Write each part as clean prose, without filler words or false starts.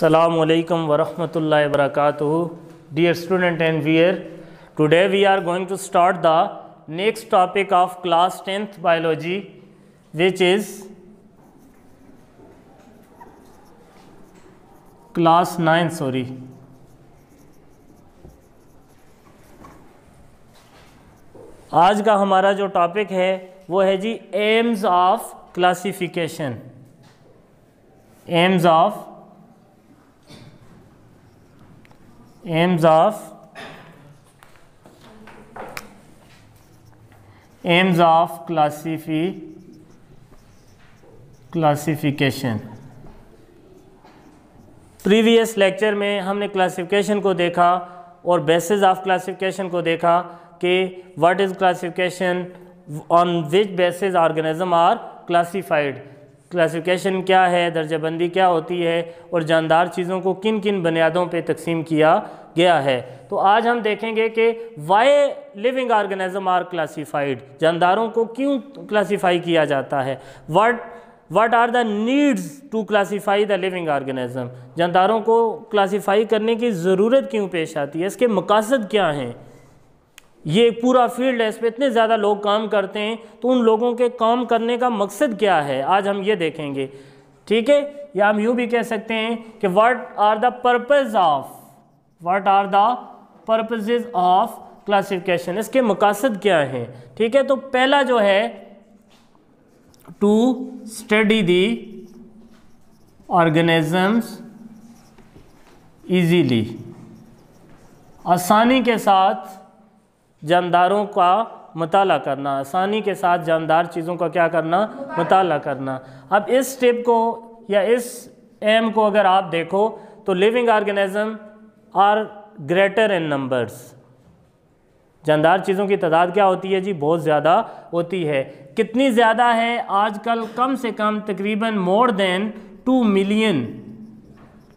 Assalamu alaikum wa rahmatullahi wa barakatuh. Dear student and viewer, today we are going to start the next topic of class 10th biology, which is class 9 आज का हमारा जो topic है वो है जी aims of classification. Aims of classification. Previous lecture में हमने क्लासिफिकेशन को देखा और बेसिस ऑफ क्लासिफिकेशन को देखा कि what is classification, on which basis organism are classified. Classification क्या है, दर्जाबंदी क्या होती है और जानदार चीज़ों को किन किन बुनियादों पे तकसीम किया गया है। तो आज हम देखेंगे कि why living organism are classified, जानदारों को क्यों क्लासिफाई किया जाता है। What are the needs to classify the living organism, जानदारों को क्लासीफाई करने की ज़रूरत क्यों पेश आती है, इसके मकासद क्या हैं। ये पूरा फील्ड है, इस पर इतने ज़्यादा लोग काम करते हैं, तो उन लोगों के काम करने का मकसद क्या है, आज हम ये देखेंगे। ठीक है, या हम यूँ भी कह सकते हैं कि what are the purposes of classification, इसके मकासद क्या हैं। ठीक है, तो पहला जो है to study the organisms easily, आसानी के साथ जानदारों का मुताला करना, आसानी के साथ जानदार चीज़ों का क्या करना, मुताला करना। अब इस स्टेप को या इस एम को अगर आप देखो तो living organism are greater in numbers, जानदार चीज़ों की तादाद क्या होती है जी, बहुत ज़्यादा होती है। कितनी ज़्यादा है, आजकल कम से कम तकरीबन more than 2 million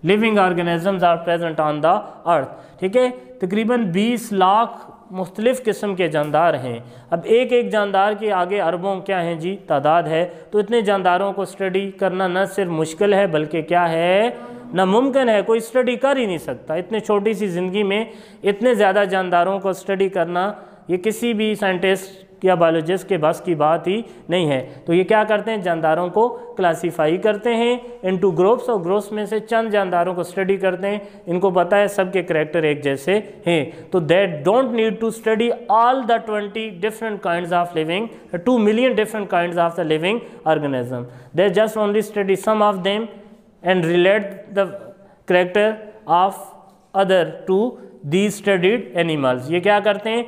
living organisms are present on the earth. ठीक है, तकरीबन 20 लाख मुख्तलिफ़ किस्म के जानदार हैं। अब एक एक जानदार के आगे अरबों क्या हैं जी तादाद है, तो इतने जानदारों को स्टडी करना न सिर्फ मुश्किल है बल्कि क्या है, नामुमकिन है। कोई स्टडी कर ही नहीं सकता, इतने छोटी सी ज़िंदगी में इतने ज़्यादा जानदारों को स्टडी करना ये किसी भी साइंटिस्ट या बायोलॉजिस्ट के बस की बात ही नहीं है। तो ये क्या करते हैं, जानदारों को क्लासीफाई करते हैं इनटू ग्रुप्स, और ग्रुप्स में से चंद जानदारों को स्टडी करते हैं। इनको पता है सबके करैक्टर एक जैसे हैं, तो that don't need to study all the 20 different kinds of living, 2 million different kinds of the living organism. They just only study some of them and relate the character of other to the studied animals. ये क्या करते हैं,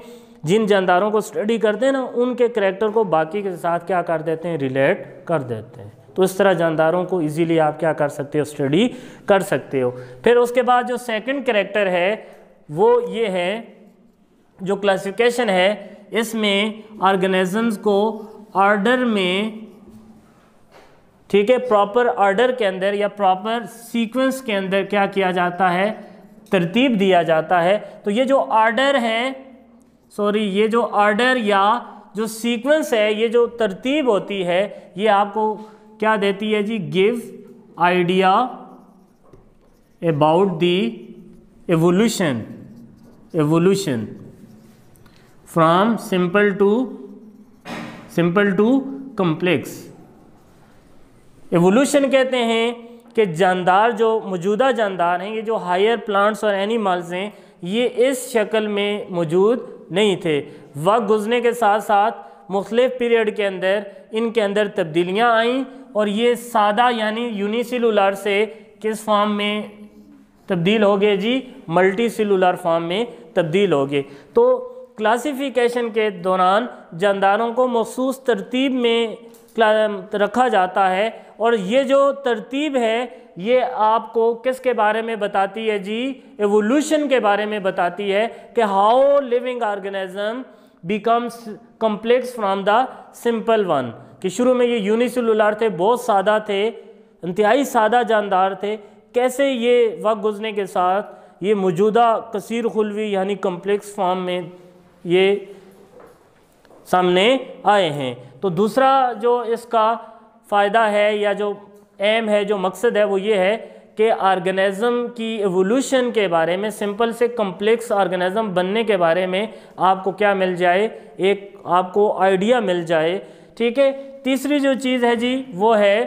जिन जानदारों को study करते हैं ना, उनके character को बाकी के साथ क्या कर देते हैं, रिलेट कर देते हैं। तो इस तरह जानदारों को इजीली आप क्या कर सकते हो, स्टडी कर सकते हो। फिर उसके बाद जो सेकंड करैक्टर है वो ये है, जो क्लासिफिकेशन है इसमें ऑर्गेनिजम्स को ऑर्डर में, ठीक है, प्रॉपर ऑर्डर के अंदर या प्रॉपर सीक्वेंस के अंदर क्या किया जाता है, तरतीब दिया जाता है। तो ये जो ऑर्डर है, ये जो ऑर्डर या जो सीक्वेंस है, ये जो तरतीब होती है, ये आपको क्या देती है जी, give idea about the evolution from simple to complex. Evolution कहते हैं कि जानदार जो मौजूदा जानदार हैं, ये जो हायर प्लांट्स और एनिमल्स हैं, ये इस शक्ल में मौजूद नहीं थे। वक्त गुजरने के साथ साथ मुख्तलिफ पीरियड के अंदर इनके अंदर तब्दीलियाँ आईं और ये सादा यानी यूनिसेलुलर से किस फॉर्म में तब्दील हो गए जी, मल्टी सेलुलर फॉर्म में तब्दील हो गए। तो क्लासिफिकेशन के दौरान जानदारों को मखसूस तरतीब में रखा जाता है, और ये जो तरतीब है ये आपको किसके बारे में बताती है जी, एवोल्यूशन के बारे में बताती है कि how living organism becomes complex from the simple one. कि शुरू में ये यूनिसेलुलर थे, बहुत सादा थे, इंतहाई सादा जानदार थे, कैसे ये वक्त गुजरने के साथ ये मौजूदा कसीर खुलवी यानी कॉम्प्लेक्स फॉर्म में ये सामने आए हैं। तो दूसरा जो इसका फ़ायदा है या जो एम है, जो मकसद है, वो ये है कि ऑर्गेनिज्म की एवोल्यूशन के बारे में, सिंपल से कम्प्लेक्स ऑर्गेनिज्म बनने के बारे में आपको क्या मिल जाए, एक आपको आइडिया मिल जाए। ठीक है, तीसरी जो चीज़ है जी वो है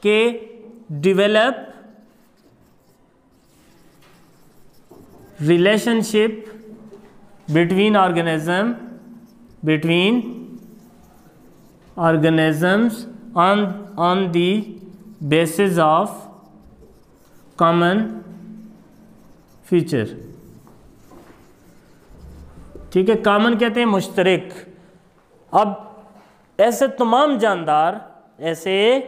कि develop relationship between organisms on the basis of common feature। ठीक है, कॉमन कहते हैं मुश्तरक। अब ऐसे तमाम जानदार, ऐसे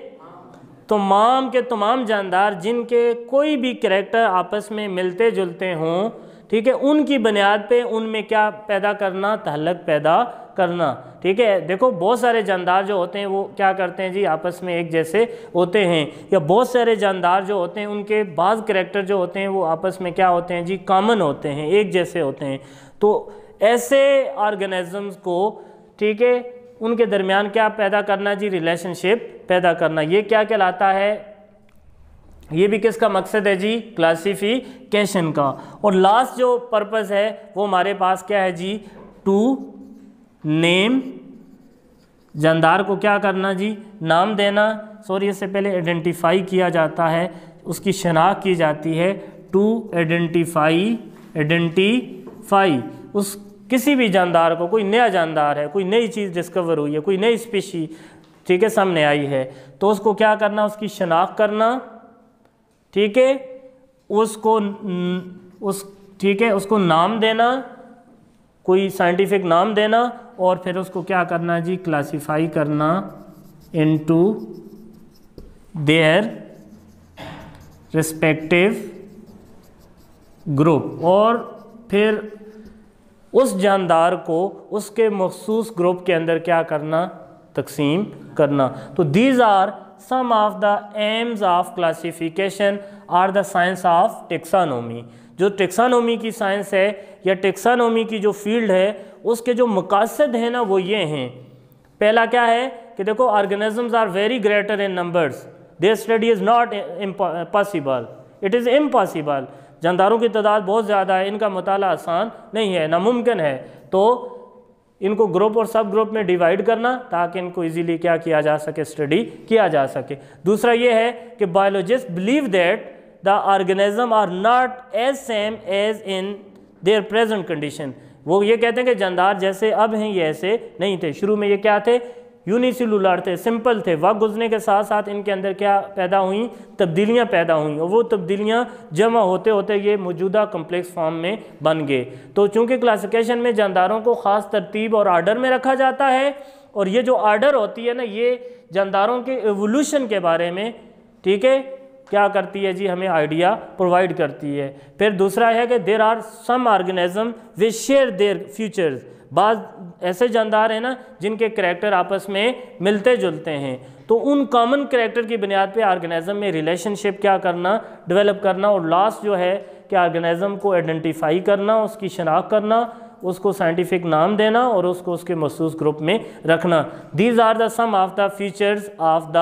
तमाम के तमाम जानदार जिनके कोई भी करैक्टर आपस में मिलते जुलते हों, ठीक है, उनकी बुनियाद पे उनमें क्या पैदा करना, तहल्लुक पैदा करना। ठीक है, देखो बहुत सारे जानदार जो होते हैं वो क्या करते हैं जी, आपस में एक जैसे होते हैं, या बहुत सारे जानदार जो होते हैं उनके बाज़ करैक्टर जो होते हैं वो आपस में क्या होते हैं जी, कॉमन होते हैं, एक जैसे होते हैं। तो ऐसे ऑर्गेनिजम्स को, ठीक है, उनके दरमियान क्या पैदा करना जी, रिलेशनशिप पैदा करना। ये क्या कहलाता है, ये भी किसका मकसद है जी, क्लासिफिकेशन का। और लास्ट जो पर्पस है वो हमारे पास क्या है जी, टू नेम, जानदार को क्या करना जी, नाम देना। सॉरी, इससे पहले आइडेंटिफाई किया जाता है, उसकी शनाख्त की जाती है। टू आइडेंटिफाई उस किसी भी जानदार को, कोई नया जानदार है, कोई नई चीज़ डिस्कवर हुई है, कोई नई स्पीशी, ठीक है, सामने आई है, तो उसको क्या करना, उसकी शनाख्त करना। ठीक है, ठीक है, उसको नाम देना, कोई साइंटिफिक नाम देना, और फिर उसको क्या करना जी, क्लासिफाई करना इनटू देयर रिस्पेक्टिव ग्रुप, और फिर उस जानदार को उसके मखसूस ग्रुप के अंदर क्या करना, तकसीम करना। तो these are some of the aims of classification are the science of taxonomy. जो टेक्सानोमी की साइंस है या टेक्सानोमी की जो फील्ड है, उसके जो मकासद हैं ना वो ये हैं। पहला क्या है कि देखो, organisms are very greater in numbers, their study is not possible, it is impossible. जानदारों की तादाद बहुत ज़्यादा है, इनका मुताला आसान नहीं है, नामुमकिन है। तो इनको ग्रुप और सब ग्रुप में डिवाइड करना ताकि इनको इजीली क्या किया जा सके, स्टडी किया जा सके। दूसरा ये है कि biologist believe that the organism are not as same as in their present condition. वो ये कहते हैं कि जानदार जैसे अब हैं ये ऐसे नहीं थे। शुरू में ये क्या थे, यूनिसेलुलर थे, सिंपल थे। वक्त गुजरने के साथ साथ इनके अंदर क्या पैदा हुई, तब्दीलियाँ पैदा हुई, और वो तब्दीलियाँ जमा होते होते ये मौजूदा कम्प्लेक्स फॉर्म में बन गए। तो चूँकि क्लासिफिकेशन में जानदारों को ख़ास तरतीब और आर्डर में रखा जाता है, और ये जो आर्डर होती है ना, ये जानदारों के एवोल्यूशन के बारे में, ठीक है, क्या करती है जी, हमें आइडिया प्रोवाइड करती है। फिर दूसरा है कि there are some organism which share their features. बाज़ ऐसे जानदार हैं ना जिनके करैक्टर आपस में मिलते जुलते हैं, तो उन कॉमन करैक्टर की बुनियाद पे ऑर्गेनिज्म में रिलेशनशिप क्या करना, डेवलप करना। और लास्ट जो है कि ऑर्गेनिज्म को आइडेंटिफाई करना, उसकी शनाख्त करना, उसको साइंटिफिक नाम देना, और उसको उसके मखसूस ग्रुप में रखना। These are the some of the features of the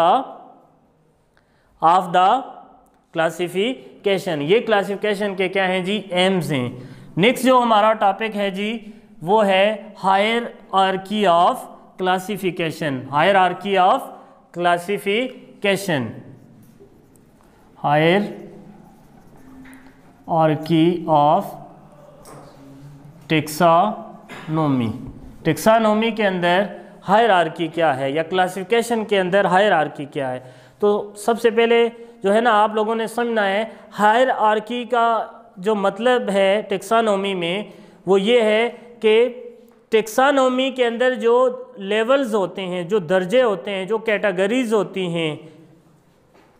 classification. ये क्लासिफिकेशन के क्या हैं जी, एम्स हैं। नेक्स्ट जो हमारा टॉपिक है जी वो है hierarchy of classification. Hierarchy of classification, hierarchy of taxonomy. Taxonomy के अंदर हायरार्की क्या है, या क्लासिफिकेशन के अंदर हायरार्की क्या है। तो सबसे पहले जो है ना, आप लोगों ने समझना है हायरार्की का जो मतलब है टेक्सानोमी में, वो ये है कि टेक्सानोमी के अंदर जो लेवल्स होते हैं, जो दर्जे होते हैं, जो कैटेगरीज होती हैं,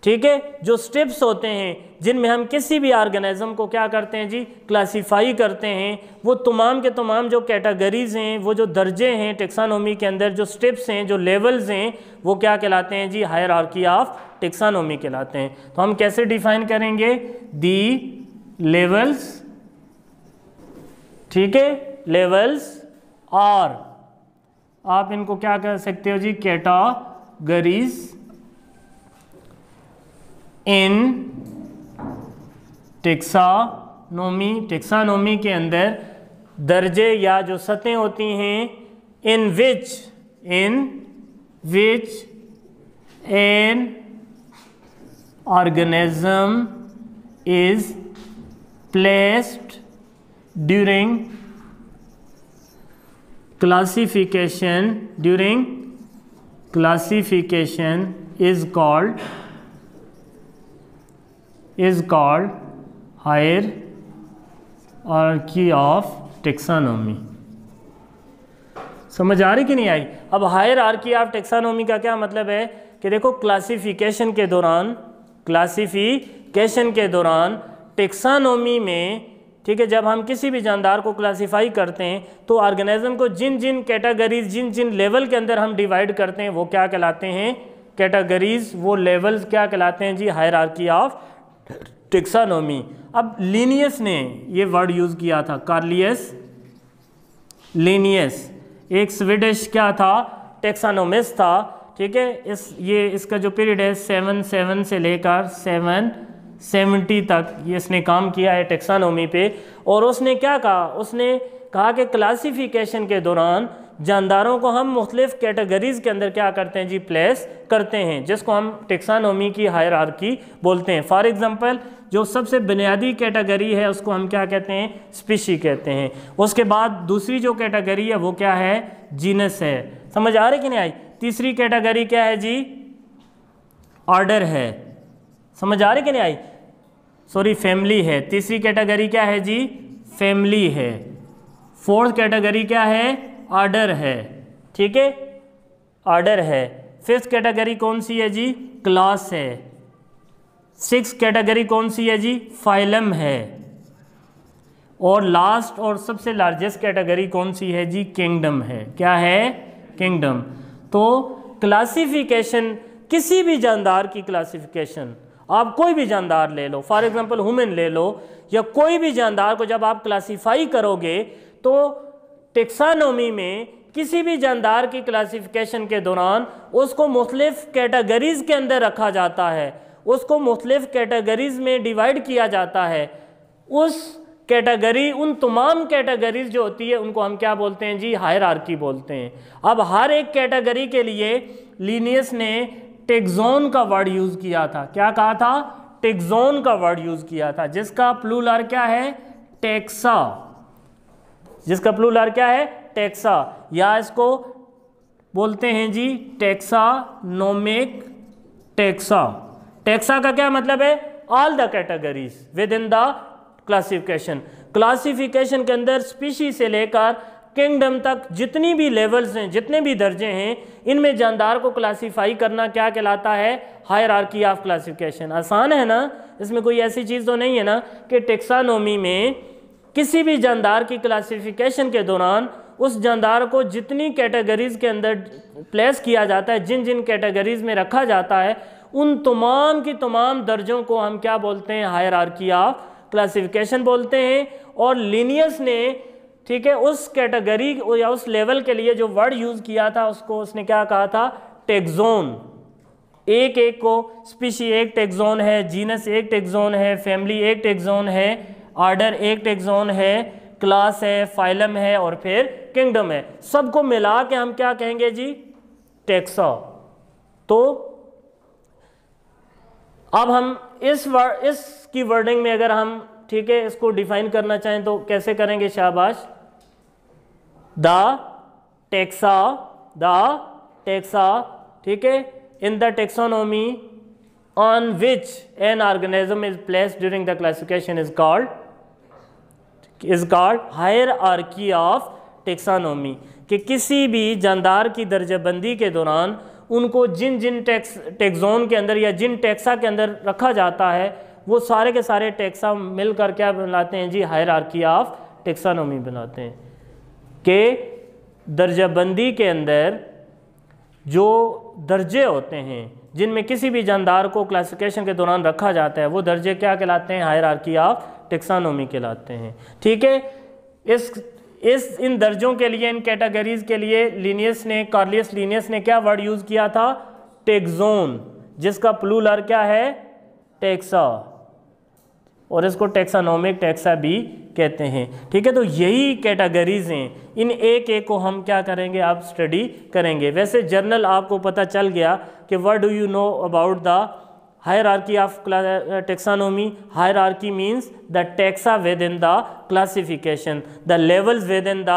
ठीक है, जो स्टेप्स होते हैं जिनमें हम किसी भी ऑर्गेनिज्म को क्या करते हैं जी, क्लासीफाई करते हैं, वो तमाम के तमाम जो कैटेगरीज हैं, वो जो दर्जे हैं टेक्सानोमी के अंदर, जो स्टेप्स हैं, जो लेवल्स हैं, वो क्या कहलाते हैं जी, हायरार्की ऑफ टेक्सानोमी कहलाते हैं। तो हम कैसे डिफाइन करेंगे, दी लेवल्स, ठीक है, लेवल्स, और आप इनको क्या कह सकते हो जी, कैटेगरीज इन टेक्सानोमी के अंदर दर्जे या जो सतहें होती हैं, in which an organism is placed during classification is called hierarchy of taxonomy। समझ आ रही कि नहीं आई? अब हायरार्की ऑफ टेक्सानोमी का क्या मतलब है कि देखो क्लासिफिकेशन के दौरान टेक्सानोमी में, ठीक है, जब हम किसी भी जानदार को क्लासिफाई करते हैं तो ऑर्गेनिज्म को जिन जिन कैटेगरीज, जिन जिन लेवल के अंदर हम डिवाइड करते हैं वो क्या कहलाते हैं? कैटेगरीज। वो लेवल्स क्या कहलाते हैं जी? Hierarchy of टेक्सानोमी। अब लिनियस ने ये वर्ड यूज़ किया था, कार्लियस लिनियस, एक स्वीडिश क्या था? टेक्सानोमिस्ट था, ठीक है। इसका जो पीरियड है 7 से लेकर 770 तक ये इसने काम किया है टेक्सानोमी पे। और उसने क्या कहा? उसने कहा कि क्लासिफिकेशन के दौरान जानदारों को हम मुख्तलिफ कैटेगरीज़ के अंदर क्या करते हैं जी? प्लेस करते हैं, जिसको हम टेक्सानोमी की हायरार्की बोलते हैं। फॉर एग्जांपल, जो सबसे बुनियादी कैटेगरी है उसको हम क्या कहते हैं? स्पीशी कहते हैं। उसके बाद दूसरी जो कैटेगरी है वो क्या है? जीनस है। समझ आ रही कि नहीं आई? तीसरी कैटेगरी क्या है जी? ऑर्डर है। समझ आ रही कि नहीं आई? सॉरी, फैमिली है। तीसरी कैटेगरी क्या है जी? फैमिली है। फोर्थ कैटेगरी क्या है? ऑर्डर है, ठीक है, ऑर्डर है। फिफ्थ कैटेगरी कौन सी है जी? क्लास है। सिक्स कैटेगरी कौन सी है जी? फाइलम है। और लास्ट और सबसे लार्जेस्ट कैटेगरी कौन सी है जी? किंगडम है। क्या है? किंगडम। तो क्लासिफिकेशन, किसी भी जानदार की क्लासिफिकेशन, आप कोई भी जानदार ले लो, फॉर एग्जांपल ह्यूमन ले लो, या कोई भी जानदार को जब आप क्लासिफाई करोगे तो टेक्सानोमी में किसी भी जानदार की क्लासिफिकेशन के दौरान उसको मुख्तलिफ कैटेगरीज के अंदर रखा जाता है, उसको मुख्तलिफ कैटेगरीज में डिवाइड किया जाता है। उस कैटेगरी, उन तमाम कैटेगरीज जो होती है उनको हम क्या बोलते हैं जी? हायरार्की बोलते हैं। अब हर एक कैटेगरी के लिए लिनियस ने टेक्सोन का वर्ड यूज़ किया था। क्या कहा था? टेक्सोन का वर्ड यूज़ किया था, जिसका प्लूरल क्या है? टेक्सा। जिसका प्लूरल क्या है? टेक्सा, या इसको बोलते हैं जी टेक्सानोमिक टेक्सा। टेक्सा का क्या मतलब है? All the categories with in the classification. Classification के अंदर स्पीशी से लेकर किंगडम तक जितनी भी लेवल्स हैं, जितने भी दर्जे हैं, इनमें जानदार को क्लासिफाई करना क्या कहलाता है? Hierarchy of classification. आसान है ना? इसमें कोई ऐसी चीज़ तो नहीं है ना कि टेक्सानोमी में किसी भी जानदार की क्लासिफिकेशन के दौरान उस जानदार को जितनी कैटेगरीज के अंदर प्लेस किया जाता है, जिन जिन कैटेगरीज में रखा जाता है, उन तमाम की तमाम दर्जों को हम क्या बोलते हैं? हायरार्की ऑफ क्लासिफिकेशन बोलते हैं। और लिनियस ने, ठीक है, उस कैटेगरी या उस लेवल के लिए जो वर्ड यूज़ किया था उसको उसने क्या कहा था? टेक्सोन। एक एक को, स्पीशी एक टेक्सोन है, जीनस एक टेक्सोन है, फैमिली एक टेक्सोन है, ऑर्डर एक टेक्सोन है, क्लास है, फाइलम है और फिर किंगडम है। सबको मिला के हम क्या कहेंगे जी? टेक्सा। तो अब हम इसकी वर्डिंग में अगर हम, ठीक है, इसको डिफाइन करना चाहें तो कैसे करेंगे? शाबाश। द टेक्सा, ठीक है, in the taxonomy on which an organism is placed during the classification is called hierarchy of taxonomy. कि किसी भी जानदार की दर्जाबंदी के दौरान उनको जिन जिन टेक्सोन के अंदर या जिन टेक्सा के अंदर रखा जाता है, वो सारे के सारे टेक्सा मिलकर क्या बनाते हैं जी? हायरार्की ऑफ टेक्सोनोमी बनाते हैं। कि दर्जाबंदी के अंदर जो दर्जे होते हैं जिनमें किसी भी जानदार को क्लासिफिकेशन के दौरान रखा जाता है, वो दर्जे क्या कहलाते हैं? हायरार्की ऑफ टेक्सोनोमी कहलाते हैं, ठीक है। इन दर्जों के लिए, इन कैटेगरीज के लिए कार्लियस लिनियस ने क्या वर्ड यूज़ किया था? टेक्सोन, जिसका प्लूरल क्या है? टेक्सा। और इसको टेक्सानोमिक टैक्सा भी कहते हैं। ठीक है, तो यही कैटेगरीज हैं, इन एक एक को हम क्या करेंगे, आप स्टडी करेंगे। वैसे जर्नल आपको पता चल गया कि what do you know about the hierarchy of taxonomy. Hierarchy means the taxa within the classification, the levels within the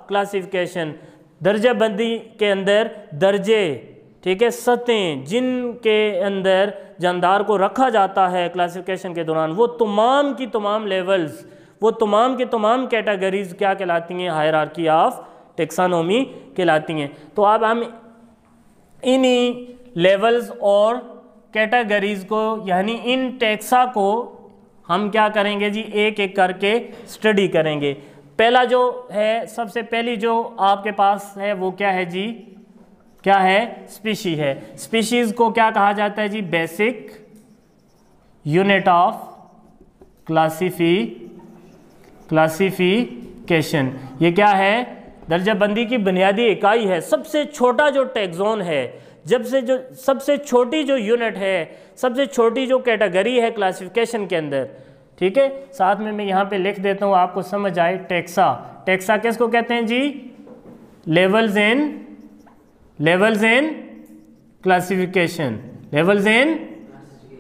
classification. दर्जा बंदी के अंदर दर्जे, ठीक है, सतहें जिनके अंदर जानदार को रखा जाता है क्लासिफिकेशन के दौरान, वो तमाम की तमाम लेवल्स, वो तमाम की तमाम कैटेगरीज क्या कहलाती हैं, हायरार्की ऑफ टैक्सानोमी कहलाती हैं। तो अब हम इन्हीं लेवल्स और कैटेगरीज को यानी इन टैक्सा को हम क्या करेंगे जी, एक एक करके स्टडी करेंगे। पहला जो है, सबसे पहली जो आपके पास है वो क्या है जी, क्या है, स्पीशी है। स्पीशीज को क्या कहा जाता है जी, बेसिक यूनिट ऑफ क्लासिफिकेशन। ये क्या है, दर्जाबंदी की बुनियादी इकाई है, सबसे छोटा जो टैक्सोन है, जो सबसे छोटी जो यूनिट है, सबसे छोटी जो कैटेगरी है क्लासिफिकेशन के अंदर। ठीक है, साथ में मैं यहाँ पे लिख देता हूँ आपको समझ आए। टैक्सा, टैक्सा किसको कहते हैं जी, levels in classification, levels in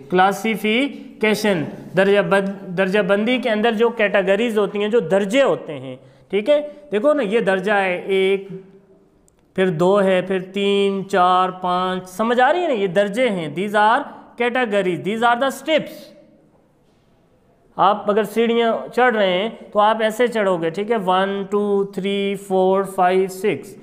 classification. दर्जाबंदी के अंदर जो कैटेगरीज होती हैं, जो दर्जे होते हैं, ठीक है, देखो ना, ये दर्जा है 1, फिर 2 है, फिर 3, 4, 5, समझ आ रही है ना, ये दर्जे हैं। These are categories, these are the steps. आप अगर सीढ़ियाँ चढ़ रहे हैं तो आप ऐसे चढ़ोगे, ठीक है, 1 2 3 4 5 6,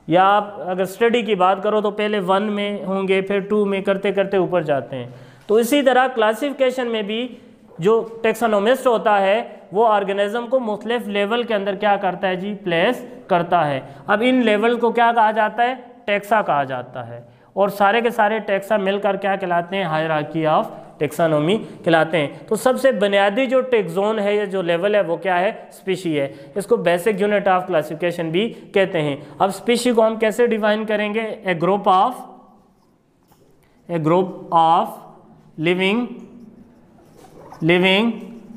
या आप अगर स्टडी की बात करो तो पहले 1 में होंगे, फिर 2 में, करते करते ऊपर जाते हैं। तो इसी तरह क्लासिफिकेशन में भी जो टैक्सोनोमिस्ट होता है वो ऑर्गेनिज्म को मुख्तलिफ लेवल के अंदर क्या करता है जी, प्लेस करता है। अब इन लेवल को क्या कहा जाता है, टैक्सा कहा जाता है, और सारे के सारे टैक्सा मिलकर क्या कहलाते हैं, हायरार्की ऑफ टैक्सानोमी कहलाते हैं। तो सबसे बुनियादी जो टैक्सोन है या जो लेवल है वो क्या है, स्पीशी है। इसको बेसिक यूनिट ऑफ क्लासिफिकेशन भी कहते हैं। अब स्पीशी को हम कैसे डिफाइन करेंगे, a group of living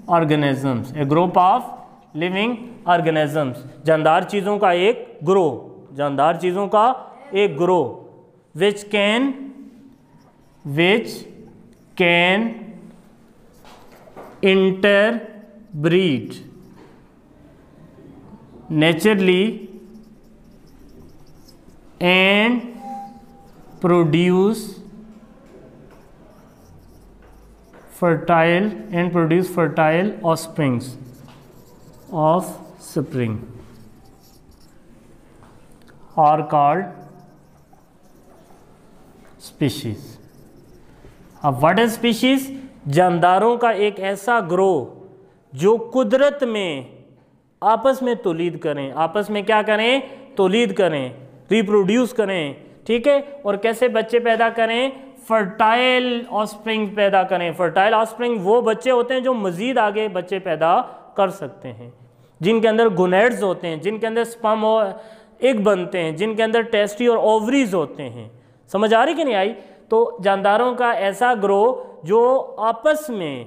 organisms, a group of living organisms, जानदार चीज़ों का एक ग्रोह, जानदार चीज़ों का एक ग्रोह, which can interbreed naturally and produce fertile offsprings are called species. अब व्हाट इज स्पीशीज, जानदारों का एक ऐसा ग्रोह जो कुदरत में आपस में तौलीद करें, आपस में क्या करें, तौलीद करें, रिप्रोड्यूस करें, ठीक है, और कैसे बच्चे पैदा करें, फर्टाइल ऑफस्प्रिंग पैदा करें। फर्टाइल ऑफस्प्रिंग वो बच्चे होते हैं जो मजीद आगे बच्चे पैदा कर सकते हैं, जिनके अंदर गोनेड्स होते हैं, जिनके अंदर स्पर्म और एग बनते हैं, जिनके अंदर टेस्टी और ओवरीज होते हैं। समझ आ रही कि नहीं आई? तो जानदारों का ऐसा ग्रोह जो आपस में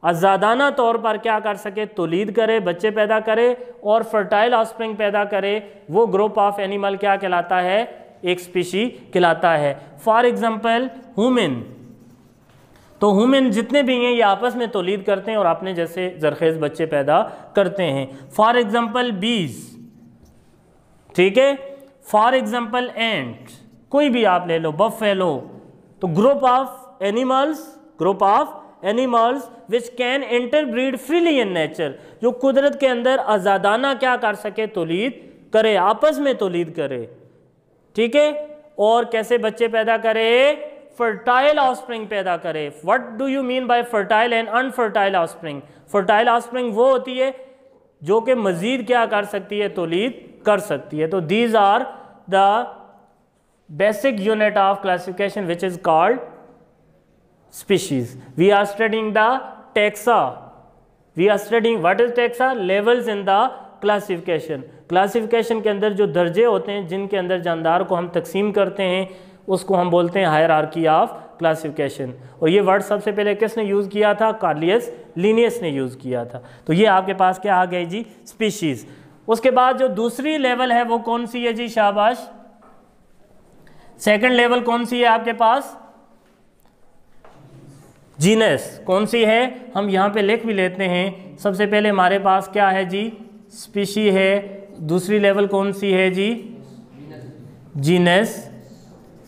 आज़ादाना तौर पर क्या कर सके, तौलीद करे, बच्चे पैदा करे और फर्टाइल ऑफस्प्रिंग पैदा करे, वो ग्रुप ऑफ एनिमल क्या कहलाता है, एक स्पीशी कहलाता है। फॉर एग्जांपल ह्यूमन, तो ह्यूमन जितने भी हैं ये आपस में तौलीद करते हैं और अपने जैसे जरखेज़ बच्चे पैदा करते हैं। फॉर एग्जांपल बीज, ठीक है, फॉर एग्जांपल एंट, कोई भी आप ले लो, बफेलो। तो group of animals which can interbreed freely in nature, जो कुदरत के अंदर आज़ादाना क्या कर सके, तौलीद करे, आपस में तौलीद करे, ठीक है, और कैसे बच्चे पैदा करे, फर्टाइल ऑफस्प्रिंग पैदा करे। What do you mean by fertile and unfertile offspring? Fertile offspring वो होती है जो कि मजीद क्या कर सकती है, तौलीद कर सकती है। तो these are the basic unit of classification which is called species. We are studying the taxa. We are studying what is taxa? Levels in the classification. Classification के अंदर जो दर्जे होते हैं जिनके अंदर जानदार को हम तकसीम करते हैं उसको हम बोलते हैं हायरार्की ऑफ क्लासिफिकेशन। और ये वर्ड सबसे पहले किसने यूज़ किया था? कार्लियस लिनियस ने यूज़ किया था। तो ये आपके पास क्या आ गई जी? स्पीशीज़। उसके बाद जो दूसरी लेवल है वो कौन सी है जी? शाबाश। सेकंड लेवल कौन सी है आपके पास? जीनस। कौन सी है? हम यहाँ पे लिख भी लेते हैं। सबसे पहले हमारे पास क्या है जी? स्पीशी है। दूसरी लेवल कौन सी है जी? जीनस।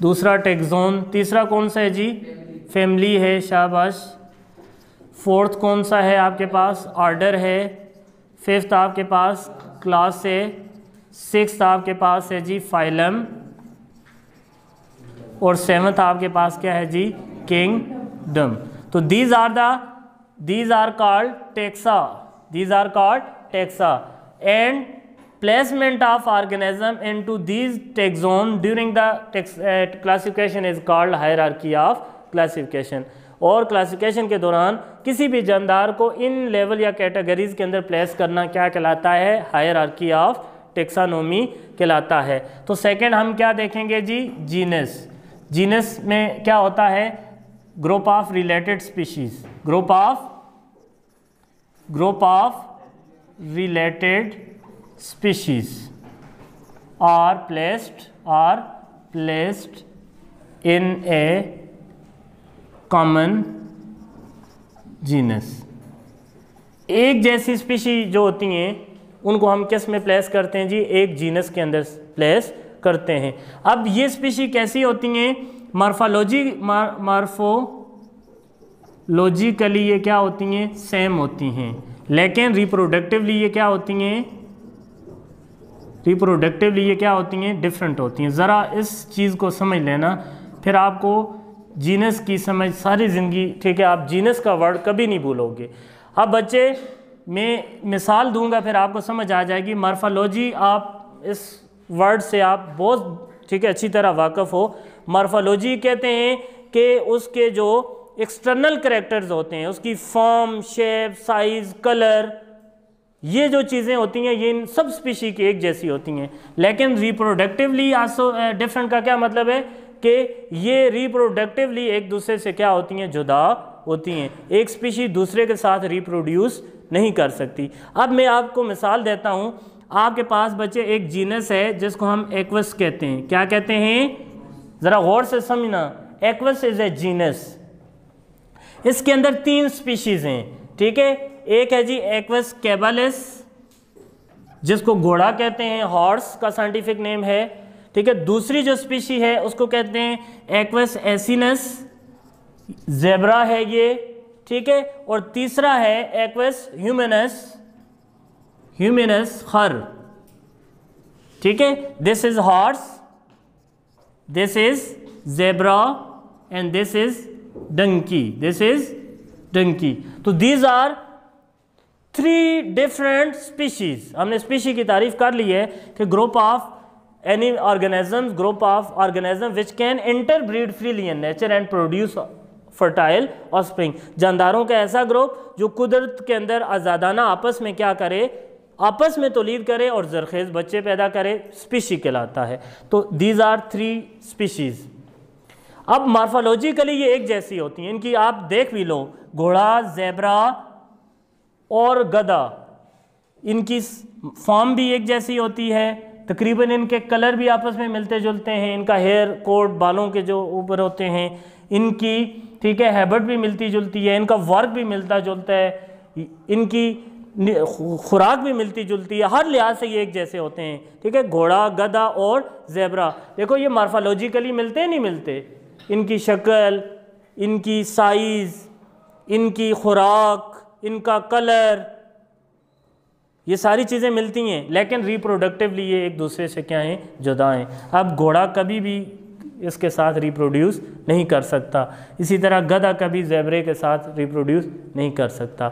दूसरा टेक्सोन। तीसरा कौन सा है जी? फैमिली है। शाबाश। फोर्थ कौन सा है आपके पास? ऑर्डर है। फिफ्थ आपके पास क्लास है। सिक्स्थ आपके पास है जी फाइलम। और सेवंथ आपके पास क्या है जी? किंगडम। तो these are called taxa. These are called taxa. And placement of organism into these taxon during the classification is called hierarchy of classification. और क्लासिफिकेशन के दौरान किसी भी जानदार को इन लेवल या कैटेगरीज के अंदर प्लेस करना क्या कहलाता है? हायरार्की ऑफ टेक्सानोमी कहलाता है। तो सेकंड हम क्या देखेंगे जी? जीनस। जीनस में क्या होता है? Group of related species. Group of related species are placed in a common genus. एक जैसी स्पीशी जो होती हैं उनको हम किस में प्लेस करते हैं जी? एक जीनस के अंदर प्लेस करते हैं। अब ये स्पीशी कैसी होती हैं? मार्फोलॉजिकली ये क्या होती हैं? सेम होती हैं, लेकिन रिप्रोडक्टिवली ये क्या होती हैं? डिफरेंट होती हैं। ज़रा इस चीज़ को समझ लेना, फिर आपको जीनस की समझ सारी ज़िंदगी, ठीक है, आप जीनस का वर्ड कभी नहीं भूलोगे। अब बच्चे मैं मिसाल दूंगा फिर आपको समझ आ जाएगी। मार्फोलॉजी, आप इस वर्ड से आप बहुत, ठीक है, अच्छी तरह वाकिफ़ हो। मार्फोलॉजी कहते हैं कि उसके जो एक्सटर्नल करैक्टर्स होते हैं, उसकी फॉर्म, शेप, साइज़, कलर, ये जो चीज़ें होती हैं ये इन सब स्पीशी की एक जैसी होती हैं। लेकिन रिप्रोडक्टिवली आसो डिफरेंट का क्या मतलब है कि ये रिप्रोडक्टिवली एक दूसरे से क्या होती हैं? जुदा होती हैं। एक स्पीशी दूसरे के साथ रिप्रोड्यूस नहीं कर सकती। अब मैं आपको मिसाल देता हूँ। आपके पास बच्चे एक जीनस है जिसको हम एक्वस कहते हैं। क्या कहते हैं? ज़रा गौर से समझना। Aqueous is a genus. इसके अंदर 3 स्पीशीज़ हैं, ठीक है। एक है जी एक्वस कैबालिस, जिसको घोड़ा कहते हैं, हॉर्स का साइंटिफिक नेम है, ठीक है। दूसरी जो स्पीशी है उसको कहते हैं एक्वस एसिनस, जेब्रा है ये, ठीक है। और तीसरा है एक्वस ह्यूमनस खर, ठीक है। This is horse, this is zebra and this is donkey. तो दीज आर 3 डिफरेंट स्पीशीज। हमने स्पीशी की तारीफ कर ली है कि group of any organism which can interbreed freely in nature and produce fertile offspring. जानदारों का ऐसा ग्रुप जो कुदरत के अंदर आज़ादाना आपस में क्या करे? आपस में तौलीद करे और ज़रखेज़ बच्चे पैदा करे, स्पीशी कहलाता है। तो दीज आर 3 स्पीशीज़। अब मार्फोलॉजिकली ये एक जैसी होती हैं। इनकी आप देख भी लो, घोड़ा, ज़ेब्रा और गधा, इनकी फॉर्म भी एक जैसी होती है, तकरीबन इनके कलर भी आपस में मिलते जुलते हैं, इनका हेयर कोट बालों के जो ऊपर होते हैं इनकी, ठीक है, हैबिट भी मिलती जुलती है, इनका वर्क भी मिलता जुलता है, इनकी खुराक भी मिलती जुलती है, हर लिहाज से ये एक जैसे होते हैं, ठीक है। घोड़ा, गधा और ज़ेब्रा, देखो ये मार्फोलॉजिकली मिलते हैं, नहीं मिलते? इनकी शक्ल, इनकी साइज़, इनकी खुराक, इनका कलर, ये सारी चीज़ें मिलती हैं, लेकिन रिप्रोडक्टिवली ये एक दूसरे से क्या हैं? जुदा हैं। अब घोड़ा कभी भी इसके साथ रिप्रोड्यूस नहीं कर सकता, इसी तरह गधा कभी ज़ेब्रे के साथ रिप्रोड्यूस नहीं कर सकता,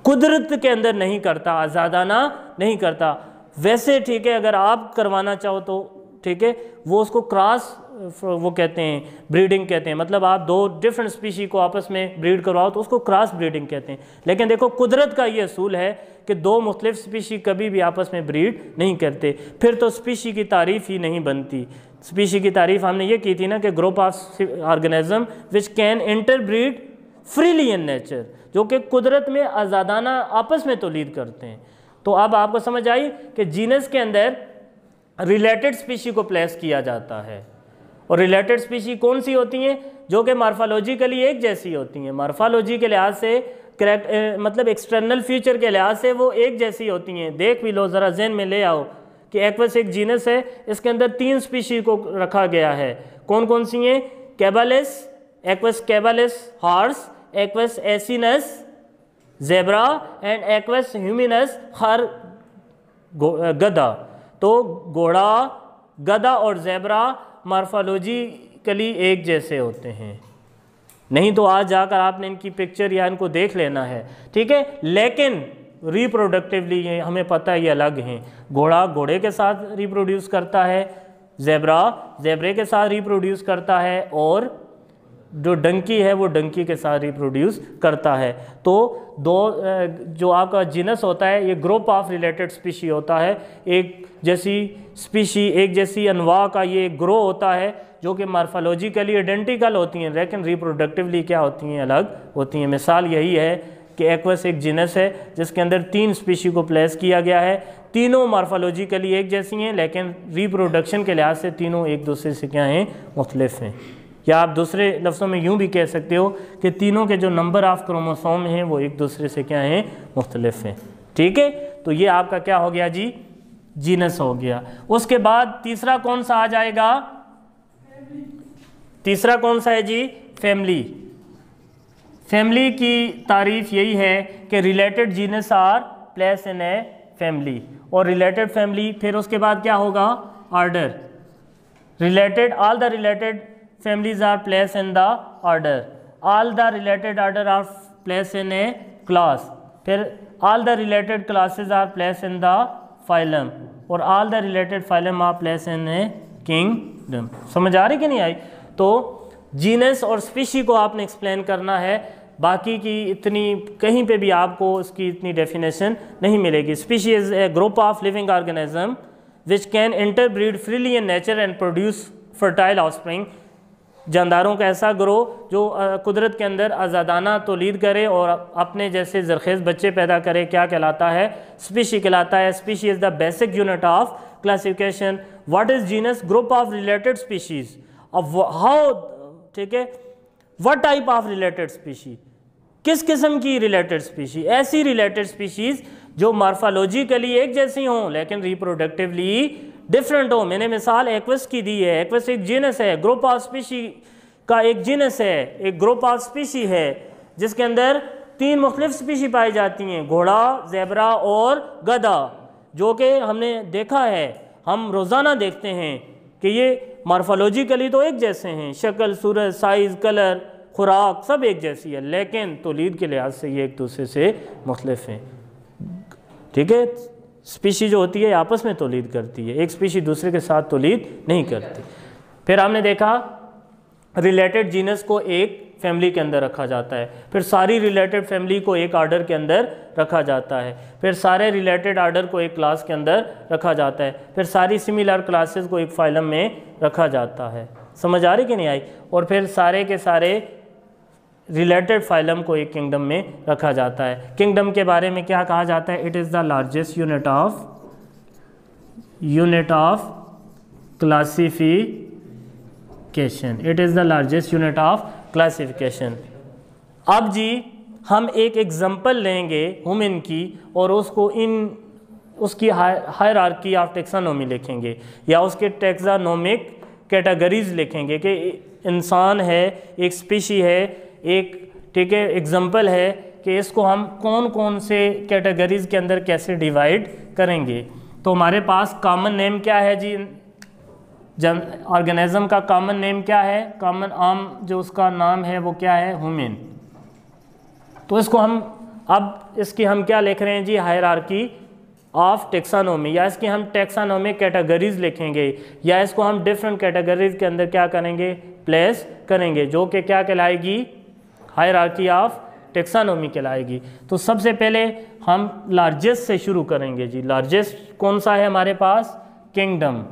कुदरत के अंदर नहीं करता, आज़ादाना नहीं करता। वैसे ठीक है, अगर आप करवाना चाहो तो ठीक है, वो उसको क्रॉस वो कहते हैं ब्रीडिंग कहते हैं, मतलब आप दो डिफरेंट स्पीशी को आपस में ब्रीड करवाओ तो उसको क्रॉस ब्रीडिंग कहते हैं। लेकिन देखो कुदरत का ये असूल है कि दो मुख्तलिफ स्पीशी कभी भी आपस में ब्रीड नहीं करते, फिर तो स्पीशी की तारीफ ही नहीं बनती। स्पीशी की तारीफ हमने ये की थी ना कि group of organism which can interbreed freely in nature, जो कि कुदरत में आज़ादाना आपस में तौलीद करते हैं। तो अब आपको समझ आई कि जीनस के अंदर रिलेटेड स्पीशी को प्लेस किया जाता है, और रिलेटेड स्पीशी कौन सी होती हैं? जो कि मार्फोलॉजिकली एक जैसी होती हैं। मार्फोलॉजी के लिहाज से मतलब एक्सटर्नल फीचर के लिहाज से वो एक जैसी होती हैं। देख भी लो, ज़रा ज़हन में ले आओ कि एक्वस एक जीनस है, इसके अंदर 3 स्पीशी को रखा गया है। कौन कौन सी हैं? Caballus, Equus caballus horse, Equus asinus zebra and Equus hemionus खर गधा। तो घोड़ा, गधा और ज़ेब्रा मार्फोलॉजिकली एक जैसे होते हैं। नहीं तो आज जाकर आपने इनकी पिक्चर या इनको देख लेना है, ठीक है। लेकिन रिप्रोडक्टिवली ये हमें पता है ये अलग हैं। घोड़ा घोड़े के साथ रिप्रोड्यूस करता है, ज़ेब्रा ज़ेब्रे के साथ रिप्रोड्यूस करता है, और जो डंकी है वो डंकी के साथ रिप्रोड्यूस करता है। तो दो जो आपका जीनस होता है ये ग्रुप ऑफ रिलेटेड स्पीशी होता है। एक जैसी स्पीशी, एक जैसी अनवा का ये ग्रो होता है जो कि मार्फोलॉजिकली आइडेंटिकल होती हैं, लेकिन रिप्रोडक्टिवली क्या होती हैं? अलग होती हैं। मिसाल यही है कि एक्वस एक जीनस है जिसके अंदर 3 स्पीशी को प्लेस किया गया है। तीनों मार्फोलॉजिकली एक जैसी हैं, लेकिन रिप्रोडक्शन के लिहाज से तीनों एक दूसरे से क्या हैं? मुख्तलिफ हैं। या आप दूसरे लफ्ज़ों में यूँ भी कह सकते हो कि तीनों के जो नंबर ऑफ़ क्रोमोसोम हैं वो एक दूसरे से क्या हैं? मुख्तलिफ हैं, ठीक है। तो ये आपका क्या हो गया जी? जीनस हो गया। उसके बाद तीसरा कौन सा आ जाएगा? तीसरा कौन सा है जी? फैमिली। फैमिली की तारीफ यही है कि related genus are place in a family, और रिलेटेड फैमिली, फिर उसके बाद क्या होगा? Order. Related, all the related families are placed in the order, all the related order are placed in a class, फिर all the related classes are placed in the phylum, और all the related phylum are placed in a kingdom। समझ आ रही कि नहीं आई? तो genus और species को आपने एक्सप्लेन करना है, बाकी की इतनी कहीं पे भी आपको उसकी इतनी डेफिनेशन नहीं मिलेगी। Species is a group of living organism which can interbreed freely in nature and produce fertile offspring. जानदारों का ऐसा ग्रो जो कुदरत के अंदर आज़ादाना तौलीद करे और अपने जैसे ज़रखेज़ बच्चे पैदा करे, क्या कहलाता है? स्पीशी कहलाता है। Species is the basic unit of classification. What is genus? Group of related species. अब हाउ, ठीक है, what type of related species? किस किस्म की रिलेटेड स्पीशी? ऐसी रिलेटेड स्पीशीज़ जो मार्फोलॉजिकली एक जैसी हों लेकिन रिप्रोडक्टिवली डिफरेंट हो। मैंने मिसाल एक्वस की दी है। एक्वस एक जीनस है, ग्रुप ऑफ स्पीशी का एक जीनस है, एक ग्रुप ऑफ स्पीशी है जिसके अंदर 3 मुख्तलिफ स्पीशी पाई जाती हैं, घोड़ा, ज़ेब्रा और गधा, जो कि हमने देखा है, हम रोज़ाना देखते हैं कि ये मार्फोलॉजिकली तो एक जैसे हैं, शक्ल, सूरत, साइज़, कलर, खुराक सब एक जैसी है, लेकिन तौलीद के लिहाज से ये एक दूसरे से मुख्तलिफ हैं, ठीक है। स्पीशी जो होती है आपस में तौलीद करती है, एक स्पीशी दूसरे के साथ तौलीद नहीं करती। फिर हमने देखा रिलेटेड जीनस को एक फैमिली के अंदर रखा जाता है, फिर सारी रिलेटेड फैमिली को एक आर्डर के अंदर रखा जाता है, फिर सारे रिलेटेड आर्डर को एक क्लास के अंदर रखा जाता है, फिर सारी सिमिलर क्लासेस को एक फाइलम में रखा जाता है। समझ आ रही कि नहीं आई? और फिर सारे के सारे रिलेटेड फाइलम को एक किंगडम में रखा जाता है। किंगडम के बारे में क्या कहा जाता है? It is the largest unit of classification. It is the largest unit of classification. अब जी हम एक एग्जांपल लेंगे ह्यूमन की और उसको उसकी हायरार्की ऑफ टेक्सानोमी लिखेंगे या उसके टेक्सानोमिक कैटेगरीज लिखेंगे कि इंसान है, एक स्पीशी है, एक, ठीक है, एग्जांपल है कि इसको हम कौन कौन से कैटेगरीज के अंदर कैसे डिवाइड करेंगे। तो हमारे पास कॉमन नेम क्या है जी? ऑर्गेनिज्म का कॉमन नेम क्या है? कॉमन आम जो उसका नाम है वो क्या है? ह्यूमन। तो इसको हम अब इसकी हम क्या लिख रहे हैं जी? हायरार्की ऑफ टेक्सानोमी, या इसकी हम टेक्सानोमिक कैटेगरीज लिखेंगे, या इसको हम डिफरेंट कैटेगरीज के अंदर क्या करेंगे, प्लेस करेंगे, जो कि क्या कहलाएगी, हायरार्की ऑफ टेक्सानोमी कहलाएगी। तो सबसे पहले हम लार्जेस्ट से शुरू करेंगे जी। लार्जेस्ट कौन सा है हमारे पास, किंगडम,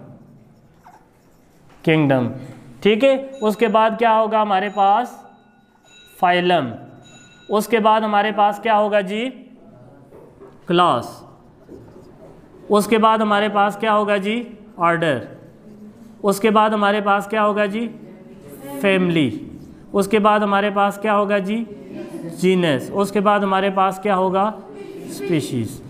किंगडम, ठीक है। उसके बाद क्या होगा हमारे पास, फाइलम। उसके बाद हमारे पास क्या होगा जी, क्लास। उसके बाद हमारे पास क्या होगा जी, ऑर्डर। उसके बाद हमारे पास क्या होगा जी, फैमिली। उसके बाद हमारे पास क्या होगा जी, जीनस। उसके बाद हमारे पास क्या होगा, स्पीशीज।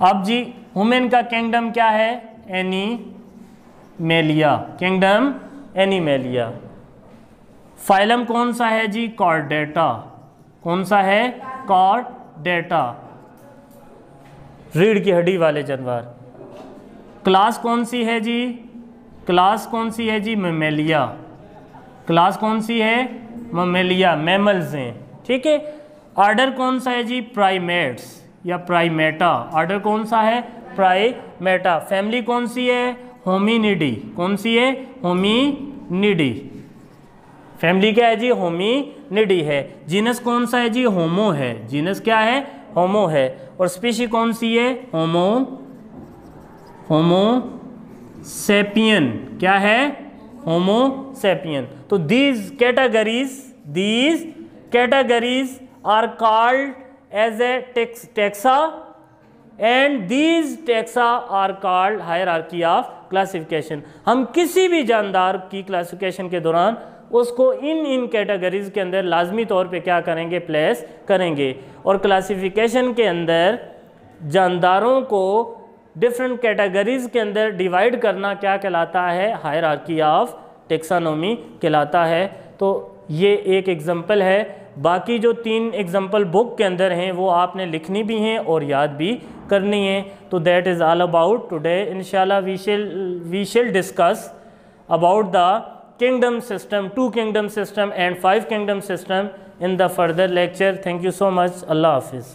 अब जी ह्यूमन का किंगडम क्या है, एनिमेलिया, किंगडम एनिमेलिया। फाइलम कौन सा है जी, कॉर्डेटा, कौन सा है, कॉर्डेटा, रीढ़ की हड्डी वाले जानवर। क्लास कौन सी है जी, क्लास कौन सी है जी, मेमेलिया, क्लास कौन सी है, मेमेलिया, मैमल्स हैं, ठीक है। ऑर्डर कौन सा है जी, प्राइमेट्स या प्राइमेटा, ऑर्डर कौन सा है, प्राइमेटा। फैमिली कौन सी है, होमिनिडी, कौन सी है, होमिनिडी, फैमिली क्या है जी, होमिनिडी है। जीनस कौन सा है जी, होमो है, जीनस क्या है, होमो है। और स्पीशी कौन सी है, होमो सेपियन, क्या है, होमो सेपियन। तो these categories are called as a taxa and these taxa are called hierarchy of classification। हम किसी भी जानदार की क्लासिफिकेशन के दौरान उसको इन कैटेगरीज के अंदर लाजमी तौर पे क्या करेंगे, प्लेस करेंगे। और क्लासिफिकेशन के अंदर जानदारों को डिफरेंट कैटेगरीज के अंदर डिवाइड करना क्या कहलाता है, हायरार्की ऑफ टेक्सानोमी कहलाता है। तो ये एक एग्जांपल है। बाकी जो 3 एग्जांपल बुक के अंदर हैं वो आपने लिखनी भी हैं और याद भी करनी है। तो that is all about today. इंशाल्लाह we shall discuss about the kingdom system, 2 kingdom system and 5 kingdom system in the further lecture. Thank you so much. Allah Hafiz.